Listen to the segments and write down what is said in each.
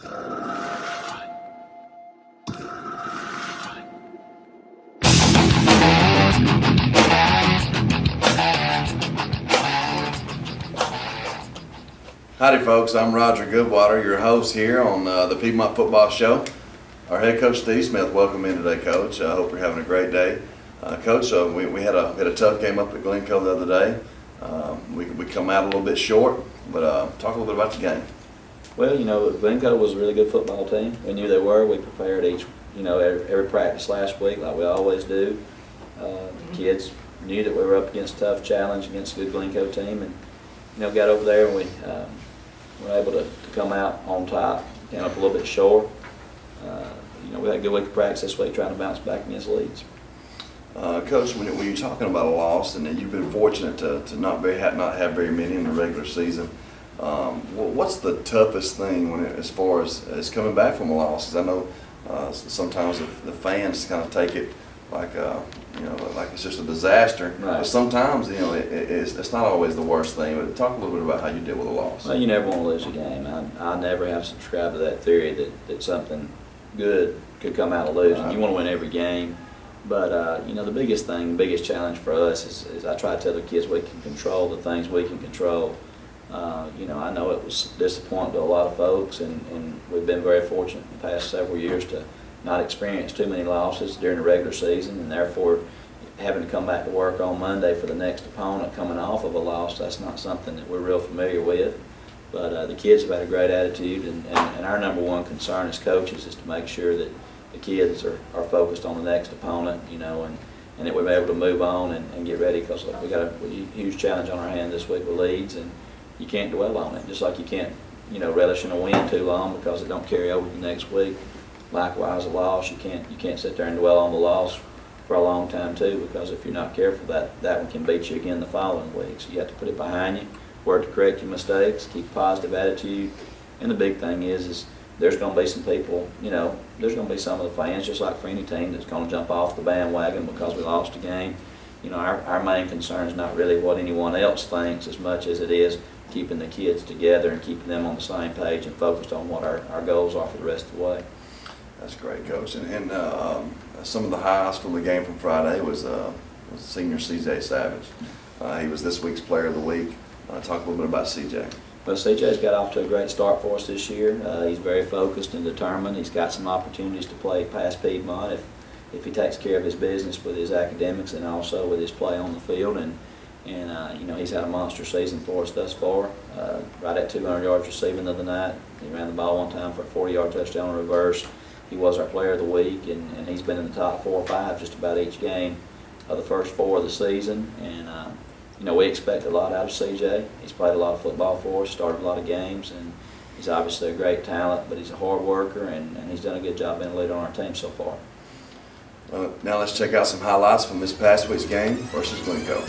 Howdy folks, I'm Roger Goodwater, your host here on the Piedmont Football Show. Our head coach Steve Smith, welcome in today, Coach. I hope you're having a great day. Coach, we had a tough game up at Glencoe the other day. We come out a little bit short, but talk a little bit about the game. Well, Glencoe was a really good football team. We knew they were. We prepared every practice last week like we always do. The kids knew that we were up against a tough challenge against a good Glencoe team, and got over there and we were able to come out on top, came up a little bit short. We had a good week of practice this week trying to bounce back against Leeds. Coach, when you're talking about a loss, and you've been fortunate to not have very many in the regular season, what's the toughest thing as far as coming back from a loss? 'Cause I know sometimes the fans kind of take it like like it's just a disaster. Right. But sometimes it's not always the worst thing. But talk a little bit about how you deal with a loss. Well, you never want to lose a game. I never have subscribed to that theory that something good could come out of losing. Right. You want to win every game. But the biggest challenge for us is I try to tell the kids we can control the things we can control. I know it was disappointing to a lot of folks, and we've been very fortunate in the past several years to not experience too many losses during the regular season, and therefore having to come back to work on Monday for the next opponent coming off of a loss, that's not something that we're real familiar with. But the kids have had a great attitude, and our number one concern as coaches is to make sure that the kids are focused on the next opponent, and that we're able to move on and get ready, because we got a huge challenge on our hand this week with Leeds, and you can't dwell on it. Just like you can't relish in a win too long because it don't carry over to the next week. Likewise, a loss, you can't sit there and dwell on the loss for a long time too, because if you're not careful, that one can beat you again the following week. So you have to put it behind you, work to correct your mistakes, keep a positive attitude, and the big thing is there's going to be some people, there's going to be some of the fans, just like for any team, that's going to jump off the bandwagon because we lost a game. Our main concern is not really what anyone else thinks as much as it is keeping the kids together and keeping them on the same page and focused on what our goals are for the rest of the way. That's great, Coach. And some of the highlights from the game from Friday was senior C.J. Savage. He was this week's Player of the Week. Talk a little bit about C.J. Well, C.J.'s got off to a great start for us this year. He's very focused and determined. He's got some opportunities to play past Piedmont if he takes care of his business with his academics and also with his play on the field. And he's had a monster season for us thus far. Right at 200 yards receiving the other night. He ran the ball one time for a 40-yard touchdown reverse. He was our Player of the Week, and he's been in the top 4 or 5 just about each game of the first 4 of the season. And we expect a lot out of CJ. He's played a lot of football for us, started a lot of games, and he's obviously a great talent, but he's a hard worker, and he's done a good job being a leader on our team so far. Now let's check out some highlights from this past week's game versus Glencoe.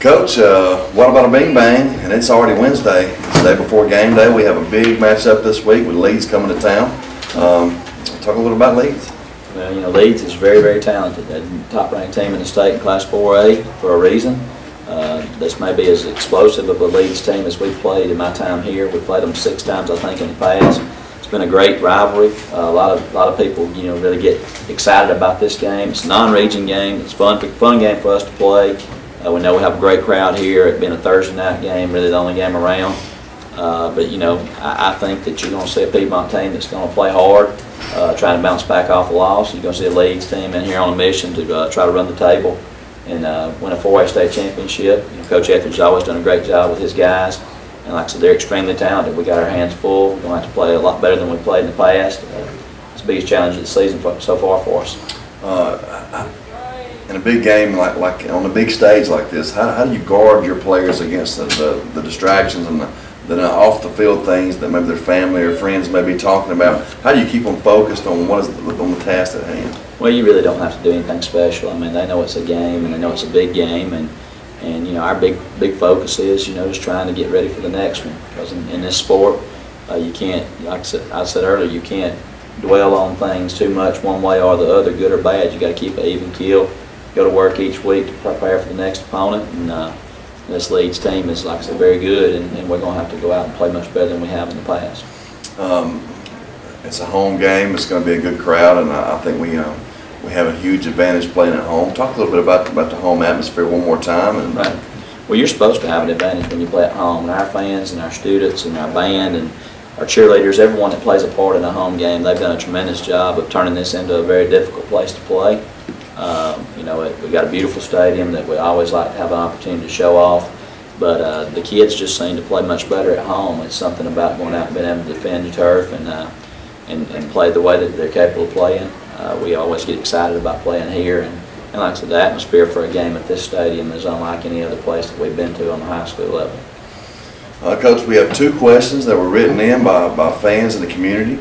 Coach, what about a bing bang? And it's already Wednesday. It's the day before game day. We have a big matchup this week with Leeds coming to town. Talk a little about Leeds. Well, Leeds is very, very talented. They're the top-ranked team in the state in Class 4A for a reason. This may be as explosive of a Leeds team as we've played in my time here. We've played them 6 times, I think, in the past. It's been a great rivalry. A lot of people, really get excited about this game. It's a non-region game. It's a fun game for us to play. We know we have a great crowd here. It's been a Thursday night game, really the only game around. But I think that you're going to see a Piedmont team that's going to play hard, trying to bounce back off a loss. You're going to see a Leeds team in here on a mission to try to run the table and win a 4A state championship. Coach Etheridge has always done a great job with his guys. And like I said, they're extremely talented. We got our hands full. We're going to have to play a lot better than we played in the past. It's the biggest challenge of the season so far for us. In a big game like on a big stage like this, how do you guard your players against the distractions and than off the field things that maybe their family or friends may be talking about? How do you keep them focused on on the task at hand? Well, you really don't have to do anything special. I mean, they know it's a game and they know it's a big game, and you know, our big focus is, you know, just trying to get ready for the next one. Because in this sport, you can't, like I said earlier, you can't dwell on things too much one way or the other, good or bad. You got to keep an even keel. Go to work each week to prepare for the next opponent, and this Leeds team is, like I said, very good, and we're going to have to go out and play much better than we have in the past. It's a home game. It's going to be a good crowd, and I think we have a huge advantage playing at home. Talk a little bit about the home atmosphere one more time. And right. Well, you're supposed to have an advantage when you play at home, and our fans and our students and our band and our cheerleaders, everyone that plays a part in a home game, they've done a tremendous job of turning this into a very difficult place to play. You know, we've got a beautiful stadium that we always like to have an opportunity to show off, but the kids just seem to play much better at home. It's something about going out and being able to defend your turf and play the way that they're capable of playing. We always get excited about playing here, and like I said, the atmosphere for a game at this stadium is unlike any other place that we've been to on the high school level. Coach, we have 2 questions that were written in by fans in the community.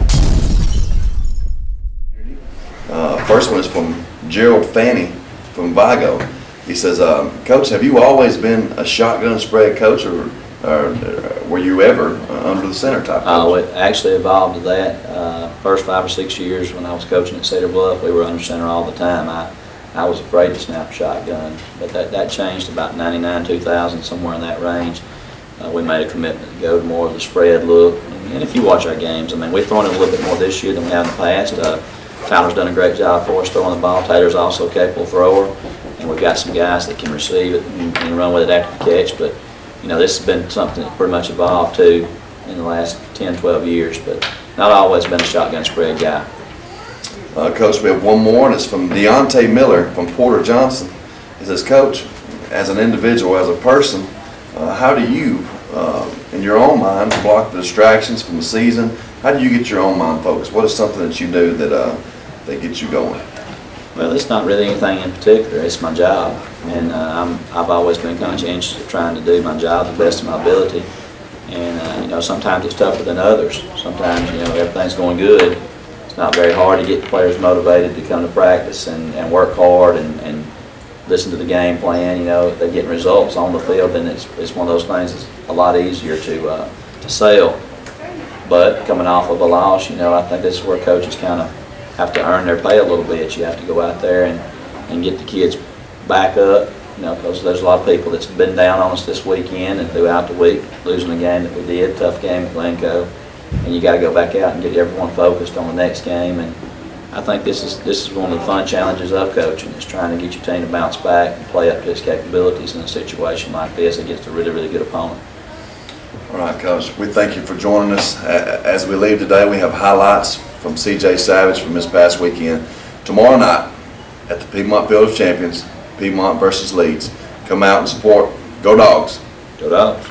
First one is from Gerald Fanny from Vigo. He says, Coach, have you always been a shotgun spread coach, or were you ever under the center type coach? It actually evolved to that. First 5 or 6 years when I was coaching at Cedar Bluff, we were under center all the time. I was afraid to snap a shotgun, but that changed about 99, 2000, somewhere in that range. We made a commitment to go to more of the spread look. And if you watch our games, I mean, we've thrown it a little bit more this year than we have in the past. Tyler's done a great job for us throwing the ball. Taylor's also a capable thrower, and we've got some guys that can receive it and run with it after the catch. But you know, this has been something that's pretty much evolved too in the last 10, 12 years. But not always been a shotgun spread guy. Coach, we have one more, and it's from Deontay Miller from Porter Johnson. He says, Coach, as an individual, as a person, how do you, in your own mind, block the distractions from the season? How do you get your own mind focused? What is something that you do that gets you going? Well, it's not really anything in particular. It's my job, and I've always been conscientious of trying to do my job the best of my ability. And you know, sometimes it's tougher than others. Sometimes, you know, everything's going good. It's not very hard to get the players motivated to come to practice and work hard and listen to the game plan. You know, if they're getting results on the field, then it's one of those things that's a lot easier to sell. But coming off of a loss, you know, I think this is where coaches kind of have to earn their pay a little bit. You have to go out there and get the kids back up, you know, because there's a lot of people that's been down on us this weekend and throughout the week, losing the game that we did, tough game at Glencoe, and you got to go back out and get everyone focused on the next game. And I think this is one of the fun challenges of coaching, is trying to get your team to bounce back and play up to its capabilities in a situation like this against a really, really good opponent. All right, Coach, we thank you for joining us. As we leave today, we have highlights from C.J. Savage from this past weekend. Tomorrow night at the Piedmont Field of Champions, Piedmont versus Leeds. Come out and support. Go Dogs. Go Dogs.